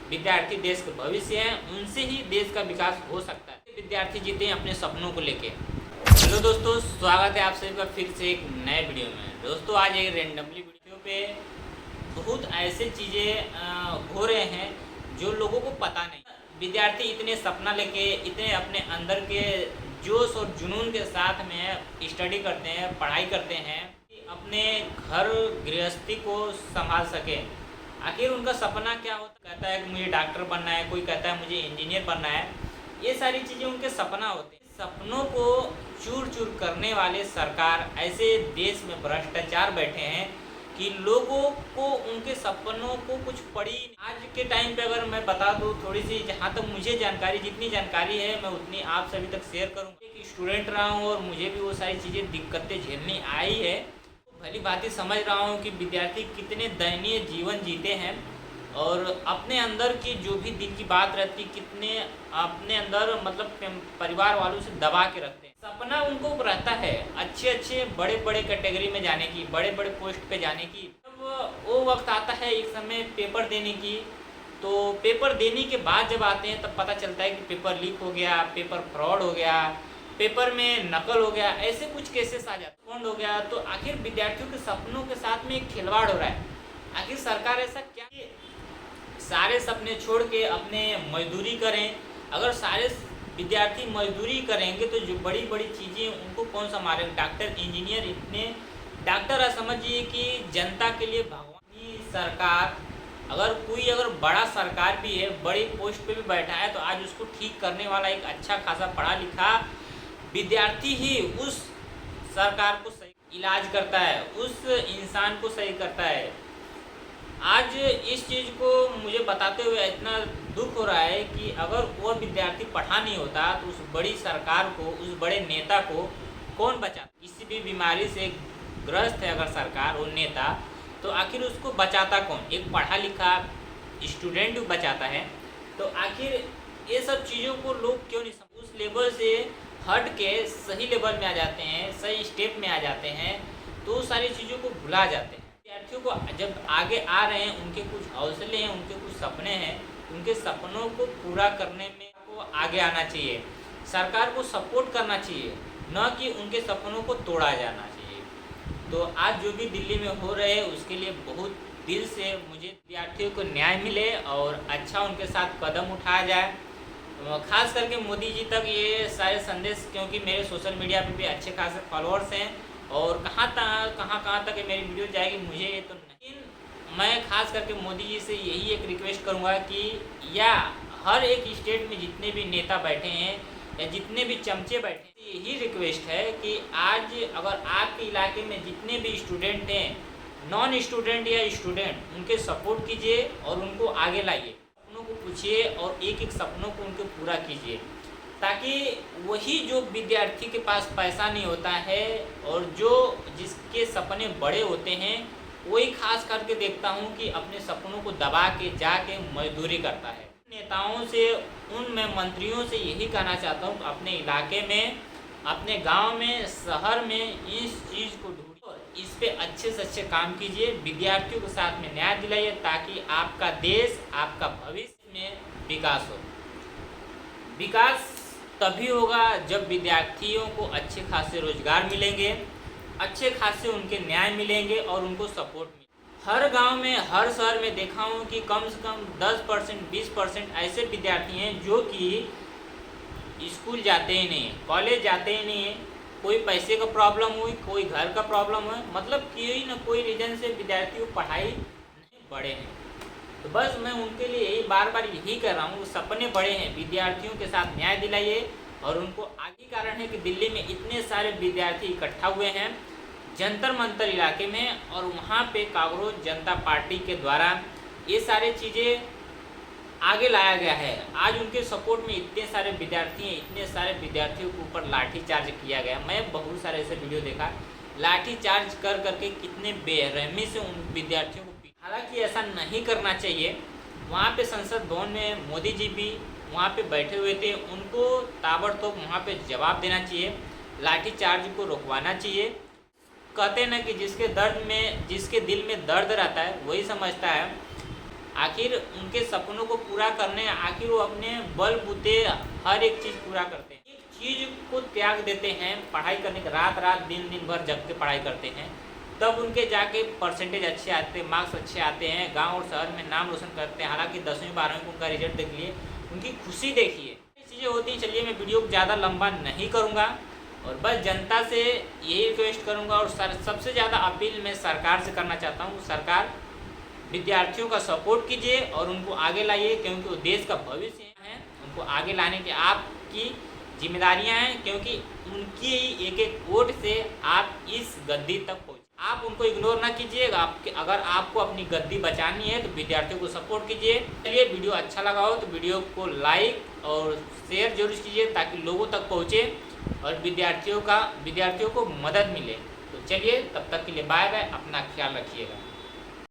विद्यार्थी देश का भविष्य है, उनसे ही देश का विकास हो सकता है। विद्यार्थी जीते हैं अपने सपनों को लेके। हेलो दोस्तों, स्वागत है आप सभी का फिर से एक नए वीडियो में। दोस्तों आज एक रेंडमली वीडियो पे बहुत ऐसे चीज़ें हो रहे हैं जो लोगों को पता नहीं। विद्यार्थी इतने सपना लेके, इतने अपने अंदर के जोश और जुनून के साथ में स्टडी करते हैं, पढ़ाई करते हैं कि अपने घर गृहस्थी को संभाल सके। आखिर उनका सपना क्या होता है? कहता है कि मुझे डॉक्टर बनना है, कोई कहता है मुझे इंजीनियर बनना है। ये सारी चीज़ें उनके सपना होते हैं। सपनों को चूर चूर करने वाले सरकार ऐसे देश में भ्रष्टाचार बैठे हैं कि लोगों को उनके सपनों को कुछ पड़ी नहीं। आज के टाइम पे अगर मैं बता दूं थोड़ी सी, जहाँ तक मुझे जानकारी, जितनी जानकारी है मैं उतनी आप सभी तक शेयर करूँगा। एक स्टूडेंट रहा हूँ और मुझे भी वो सारी चीज़ें दिक्कतें झेलनी आई है। भली भांति समझ रहा हूँ कि विद्यार्थी कितने दयनीय जीवन जीते हैं और अपने अंदर की जो भी दिल की बात रहती, कितने अपने अंदर मतलब परिवार वालों से दबा के रखते हैं। सपना उनको रहता है अच्छे अच्छे बड़े बड़े कैटेगरी में जाने की, बड़े बड़े पोस्ट पे जाने की। जब वो वक्त आता है एक समय पेपर देने की, तो पेपर देने के बाद जब आते हैं तब पता चलता है कि पेपर लीक हो गया, पेपर फ्रॉड हो गया, पेपर में नकल हो गया, ऐसे कुछ केसेस आ जाते, फ्रॉड हो गया। तो आखिर विद्यार्थियों के सपनों के साथ में एक खिलवाड़ हो रहा है। आखिर सरकार ऐसा क्या, सारे सपने छोड़ के अपने मजदूरी करें। अगर सारे विद्यार्थी मजदूरी करेंगे तो जो बड़ी बड़ी चीज़ें उनको कौन संभालेगा? डॉक्टर इंजीनियर, इतने डॉक्टर समझिए कि जनता के लिए भगवान। सरकार अगर बड़ा सरकार भी है, बड़ी पोस्ट पे भी बैठा है, तो आज उसको ठीक करने वाला एक अच्छा खासा पढ़ा लिखा विद्यार्थी ही उस सरकार को सही इलाज करता है, उस इंसान को सही करता है। आज इस चीज़ को मुझे बताते हुए इतना दुख हो रहा है कि अगर वह विद्यार्थी पढ़ा नहीं होता तो उस बड़ी सरकार को, उस बड़े नेता को कौन बचाता? किसी भी बीमारी से ग्रस्त है अगर सरकार और नेता, तो आखिर उसको बचाता कौन? एक पढ़ा लिखा स्टूडेंट बचाता है। तो आखिर ये सब चीज़ों को लोग क्यों नहीं समझ, उस लेवल से हट के सही लेवल में आ जाते हैं, सही स्टेप में आ जाते हैं, तो सारी चीज़ों को भुला जाते हैं। विद्यार्थियों को जब आगे आ रहे हैं, उनके कुछ हौसले हैं, उनके कुछ सपने हैं, उनके सपनों को पूरा करने में को आगे आना चाहिए। सरकार को सपोर्ट करना चाहिए, न कि उनके सपनों को तोड़ा जाना चाहिए। तो आज जो भी दिल्ली में हो रहे हैं उसके लिए बहुत दिल से मुझे विद्यार्थियों को न्याय मिले और अच्छा उनके साथ कदम उठाया जाए। खास करके मोदी जी तक ये सारे संदेश, क्योंकि मेरे सोशल मीडिया पे भी अच्छे खासे फॉलोअर्स हैं और कहाँ तक मेरी वीडियो जाएगी मुझे ये तो नहीं। मैं खास करके मोदी जी से यही एक रिक्वेस्ट करूँगा कि या हर एक स्टेट में जितने भी नेता बैठे हैं या जितने भी चमचे बैठे हैं, यही रिक्वेस्ट है कि आज अगर आपके इलाके में जितने भी स्टूडेंट हैं, नॉन स्टूडेंट या स्टूडेंट, उनके सपोर्ट कीजिए और उनको आगे लाइए, सपनों को पूछिए और एक एक सपनों को उनके पूरा कीजिए, ताकि वही जो विद्यार्थी के पास पैसा नहीं होता है और जो जिसके सपने बड़े होते हैं, वही खास करके देखता हूँ कि अपने सपनों को दबा के जाके मजदूरी करता है। नेताओं से, मैं मंत्रियों से यही कहना चाहता हूँ, अपने इलाके में, अपने गांव में, शहर में इस चीज़ को ढूंढिए और इस पे अच्छे से अच्छे काम कीजिए। विद्यार्थियों के साथ में न्याय दिलाइए ताकि आपका देश, आपका भविष्य में विकास हो। विकास तभी होगा जब विद्यार्थियों को अच्छे खासे रोजगार मिलेंगे, अच्छे खासे उनके न्याय मिलेंगे और उनको सपोर्ट मिलेगा। हर गांव में, हर शहर में देखा हूँ कि कम से कम 10%, 20% ऐसे विद्यार्थी हैं जो कि स्कूल जाते ही नहीं, कॉलेज जाते ही नहीं है। कोई पैसे का प्रॉब्लम हुई, कोई घर का प्रॉब्लम हुआ, मतलब कोई ना कोई रीजन से विद्यार्थी को पढ़ाई नहीं बढ़े हैं। तो बस मैं उनके लिए यही बार बार यही कर रहा हूँ, सपने बड़े हैं, विद्यार्थियों के साथ न्याय दिलाइए और उनको आगे। कारण है कि दिल्ली में इतने सारे विद्यार्थी इकट्ठा हुए हैं जंतर मंतर इलाके में, और वहाँ पे कांग्रेस जनता पार्टी के द्वारा ये सारी चीज़ें आगे लाया गया है। आज उनके सपोर्ट में इतने सारे विद्यार्थी हैं, इतने सारे विद्यार्थियों के ऊपर लाठीचार्ज किया गया। मैं बहुत सारे ऐसे वीडियो देखा, लाठीचार्ज कर करके कितने बेरहमी से उन विद्यार्थियों को। हालांकि ऐसा नहीं करना चाहिए। वहाँ पे संसद भवन में मोदी जी भी वहाँ पे बैठे हुए थे, उनको ताबड़तोड़ वहाँ पे जवाब देना चाहिए, लाठीचार्ज को रुकवाना चाहिए। कहते हैं ना कि जिसके दिल में दर्द रहता है वही समझता है आखिर उनके सपनों को पूरा करने आखिर वो अपने बलबूते हर एक चीज़ पूरा करते हैं, एक चीज़ को त्याग देते हैं पढ़ाई करने के, रात रात दिन दिन भर जग के पढ़ाई करते हैं, तब उनके जाके परसेंटेज अच्छे आते हैं, मार्क्स अच्छे आते हैं, गांव और शहर में नाम रोशन करते हैं। हालांकि 10वीं 12वीं को उनका रिजल्ट देख लिए, उनकी खुशी देखिए, ये चीज़ें होती हैं। चलिए मैं वीडियो को ज़्यादा लंबा नहीं करूँगा और बस जनता से यही रिक्वेस्ट करूँगा और सबसे ज़्यादा अपील मैं सरकार से करना चाहता हूँ, सरकार विद्यार्थियों का सपोर्ट कीजिए और उनको आगे लाइए, क्योंकि वो देश का भविष्य है। उनको आगे लाने की आपकी जिम्मेदारियां हैं, क्योंकि उनकी एक एक वोट से आप इस गद्दी तक पहुँचे। आप उनको इग्नोर ना कीजिएगा। अगर आपको अपनी गद्दी बचानी है तो विद्यार्थियों को सपोर्ट कीजिए। चलिए वीडियो अच्छा लगा हो तो वीडियो को लाइक और शेयर जरूर कीजिए ताकि लोगों तक पहुँचे और विद्यार्थियों को मदद मिले। तो चलिए तब तक के लिए बाय बाय, अपना ख्याल रखिएगा।